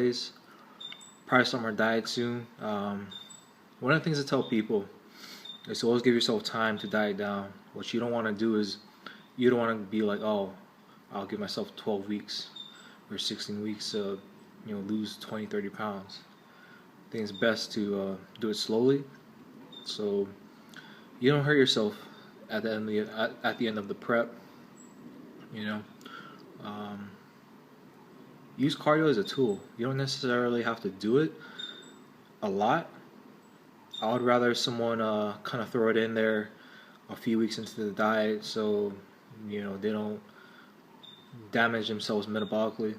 anyways. Probably start my diet soon. One of the things to tell people is to always give yourself time to diet down. What you don't want to do is you don't want to be like, oh, I'll give myself 12 weeks or 16 weeks to lose 20, 30 pounds. I think it's best to do it slowly, so you don't hurt yourself at the end of the prep. You know, um, use cardio as a tool. You don't necessarily have to do it a lot. I would rather someone kind of throw it in there a few weeks into the diet, so they don't damage themselves metabolically.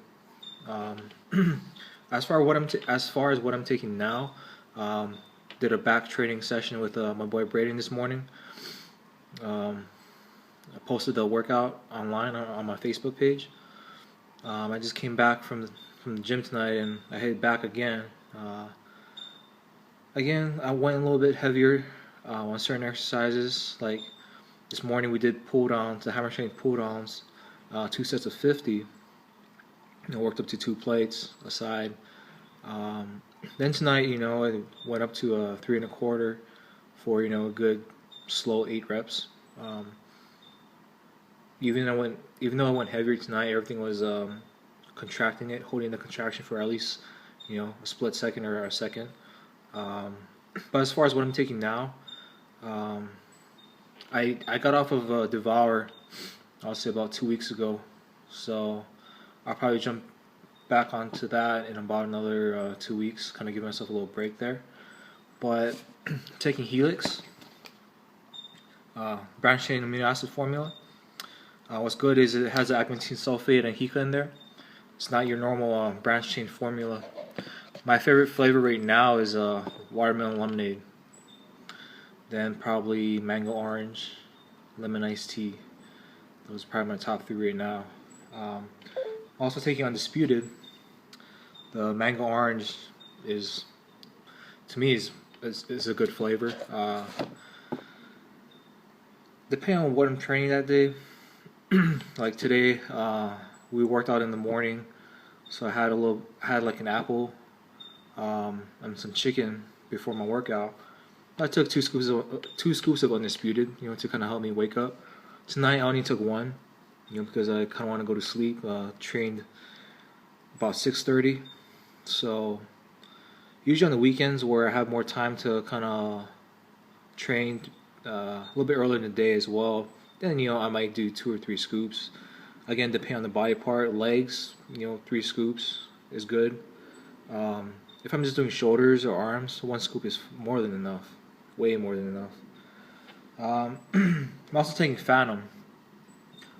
Um, as far as what I'm taking now, um, did a back training session with my boy Braden this morning. Um, I posted the workout online on my Facebook page. I just came back from the gym tonight and I headed back again. Again, I went a little bit heavier on certain exercises. Like this morning, we did pull downs, the hammer strength pull downs, 2 sets of 50. Worked up to 2 plates a side. Then tonight, I went up to a 3 1/4 for a good slow 8 reps. Even though I went heavier tonight, everything was contracting it, holding the contraction for at least a split second or a second. But as far as what I'm taking now, I got off of Devour, I'll say about 2 weeks ago, so I'll probably jump back onto that in about another 2 weeks, kind of give myself a little break there. But taking Helix, branched chain amino acid formula. What's good is it has the agmatine sulfate and HICA in there. It's not your normal branched chain formula. My favorite flavor right now is watermelon lemonade. Then probably mango orange, lemon iced tea. Those are probably my top 3 right now. Also taking Undisputed. The mango orange is, to me, is a good flavor. Depending on what I'm training that day. Like today, we worked out in the morning, so I had like an apple and some chicken before my workout. I took 2 scoops of Undisputed, to kind of help me wake up. Tonight I only took 1, because I kind of want to go to sleep. Trained about 6:30, so usually on the weekends where I have more time to kind of train a little bit earlier in the day as well, then I might do 2 or 3 scoops. Again, depending on the body part. Legs, 3 scoops is good. If I'm just doing shoulders or arms, 1 scoop is more than enough, way more than enough. I'm also taking Phantom.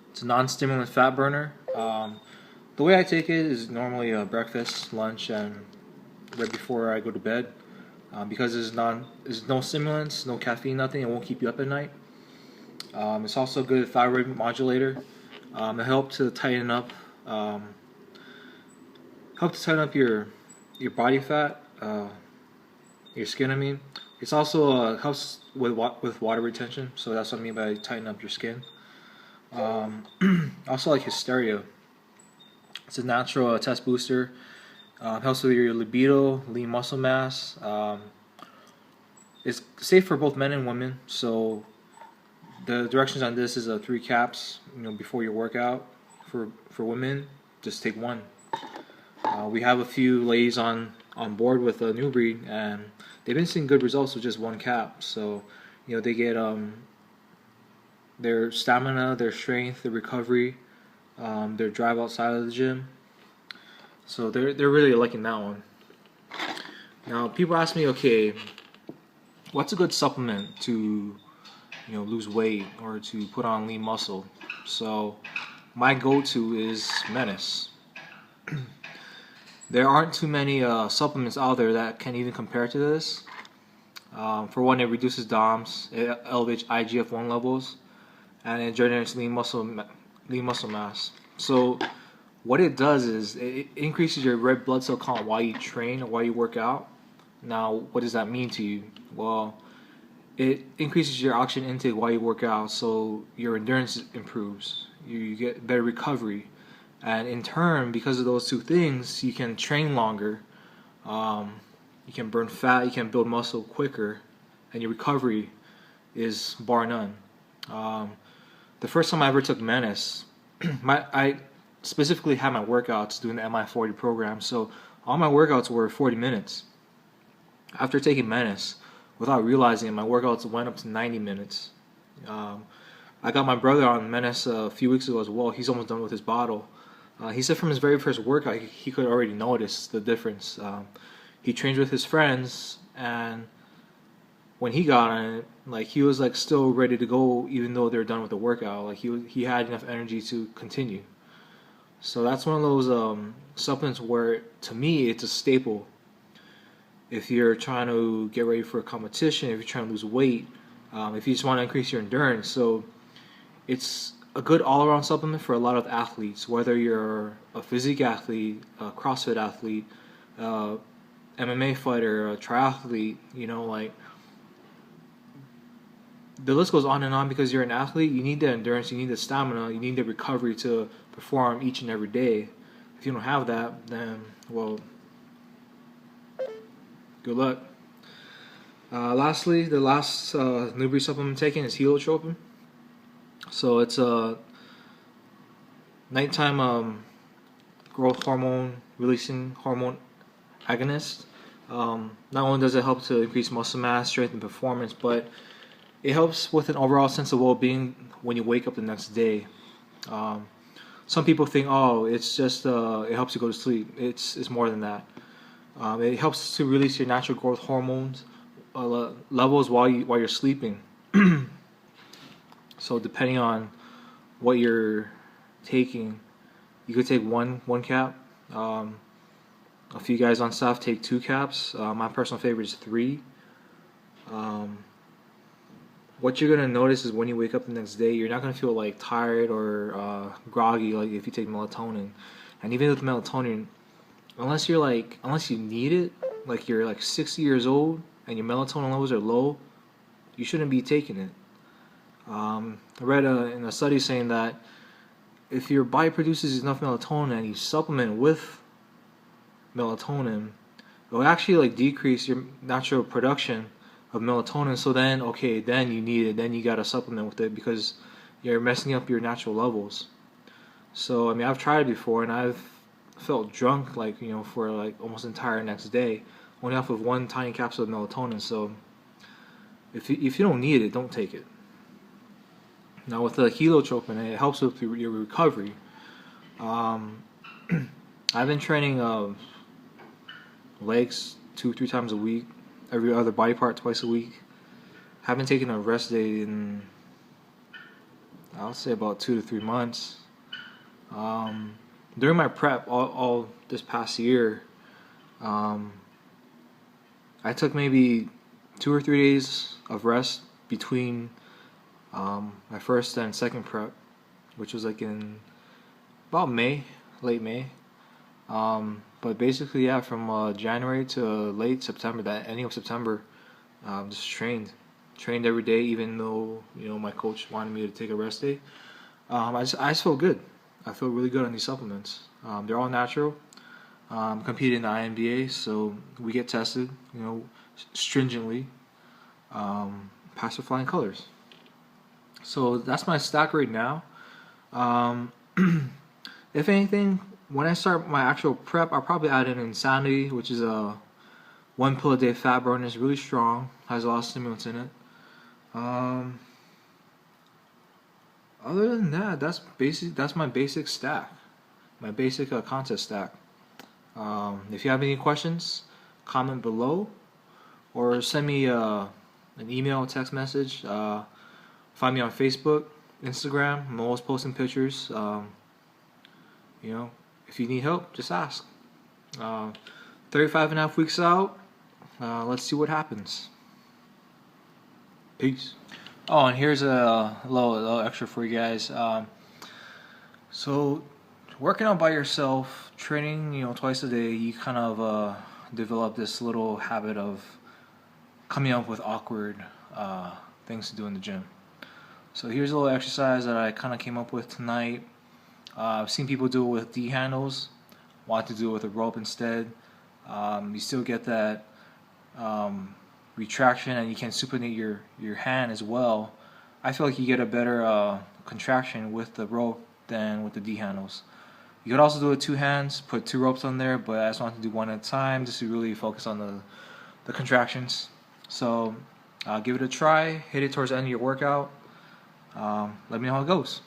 It's a non-stimulant fat burner. The way I take it is normally breakfast, lunch, and right before I go to bed. Because there's no stimulants, no caffeine, nothing. It won't keep you up at night. It's also a good thyroid modulator. It helps to tighten up, your body fat, your skin. I mean, it's also helps with water retention. So that's what I mean by tighten up your skin. Also like Hysteria. It's a natural test booster. Helps with your libido, lean muscle mass. It's safe for both men and women. So the directions on this is 3 caps. Before your workout. For women, just take 1. We have a few ladies on board with a New Breed, and they've been seeing good results with just 1 cap. So they get their stamina, their strength, their recovery, their drive outside of the gym. So they're really liking that one. Now people ask me, okay, what's a good supplement to lose weight or to put on lean muscle? So my go-to is Menace. There aren't too many supplements out there that can even compare to this. For one, it reduces DOMS, it elevates IGF-1 levels, and it generates lean muscle mass. So what it does is it increases your red blood cell count while you train or while you work out. Now, what does that mean to you? Well, it increases your oxygen intake while you work out, so your endurance improves. You get better recovery. and in turn, because of those two things, you can train longer, you can burn fat, you can build muscle quicker, and your recovery is bar none. Um, the first time I ever took Menace, I specifically had my workouts doing the MI40 program, so all my workouts were 40 minutes. After taking Menace, without realizing it, my workouts went up to 90 minutes. Um, I got my brother on Menace a few weeks ago as well. He's almost done with his bottle. He said from his very first workout, he could already notice the difference. He trains with his friends, and when he got on it, like he was like still ready to go, even though they're done with the workout. Like he had enough energy to continue. So that's one of those supplements where, to me, it's a staple. If you're trying to get ready for a competition, if you're trying to lose weight, if you just want to increase your endurance, so it's a good all-around supplement for a lot of athletes, whether you're a physique athlete, a CrossFit athlete, MMA fighter, a triathlete, like the list goes on and on. Because you're an athlete, you need the endurance, you need the stamina, you need the recovery to perform each and every day. If you don't have that, then, well, good luck. Lastly, the last newbie supplement I'm taking is Helotropin. So it's a nighttime growth hormone releasing hormone agonist. Not only does it help to increase muscle mass, strength, and performance, but it helps with an overall sense of well-being when you wake up the next day. Some people think, oh, it's just it helps you go to sleep. It's more than that. It helps to release your natural growth hormones levels while you're sleeping. So depending on what you're taking, you could take one cap. A few guys on staff take 2 caps. My personal favorite is 3. What you're gonna notice is when you wake up the next day, you're not gonna feel like tired or groggy like if you take melatonin. And even with melatonin, unless you need it, like you're like 60 years old and your melatonin levels are low, you shouldn't be taking it. I read in a study saying that if your body produces enough melatonin and you supplement with melatonin, it will actually like decrease your natural production of melatonin. So then, then you need it. Then you gotta supplement with it because you're messing up your natural levels. So I mean, I've tried it before and I've felt drunk for like almost the entire next day, only off of 1 tiny capsule of melatonin. So if you don't need it, don't take it. Now with the Helotropin, it helps with your recovery. I've been training legs 2-3 times a week, every other body part twice a week. Haven't taken a rest day in, I'll say, about 2 to 3 months. During my prep all this past year, I took maybe 2 or 3 days of rest between my first and second prep, which was like in about May, late May. But basically, yeah, from January to late September, that ending of September, just trained every day, even though my coach wanted me to take a rest day. I just feel good. I feel really good on these supplements. They're all natural. Compete in the INBA, so we get tested, stringently. Pass with flying colors. So that's my stack right now. If anything, when I start my actual prep, I'll probably add in Insanity, which is a 1 pill a day fat burner. It's really strong, has a lot of stimulants in it. Other than that, that's my basic stack, my basic contest stack. If you have any questions, comment below, or send me an email, text message. Find me on Facebook, Instagram. I'm always posting pictures. If you need help, just ask. 35 and a half weeks out. Let's see what happens. Peace. Oh, and here's a little extra for you guys. So, working out by yourself, training, twice a day, you kind of develop this little habit of coming up with awkward things to do in the gym. So here's a little exercise that I kind of came up with tonight. I've seen people do it with D handles, want to do it with a rope instead. You still get that retraction, and you can supinate your hand as well. I feel like you get a better contraction with the rope than with the D handles. You could also do it two hands, put two ropes on there, but I just want to do one at a time just to really focus on the contractions. So give it a try, hit it towards the end of your workout. Let me know how it goes.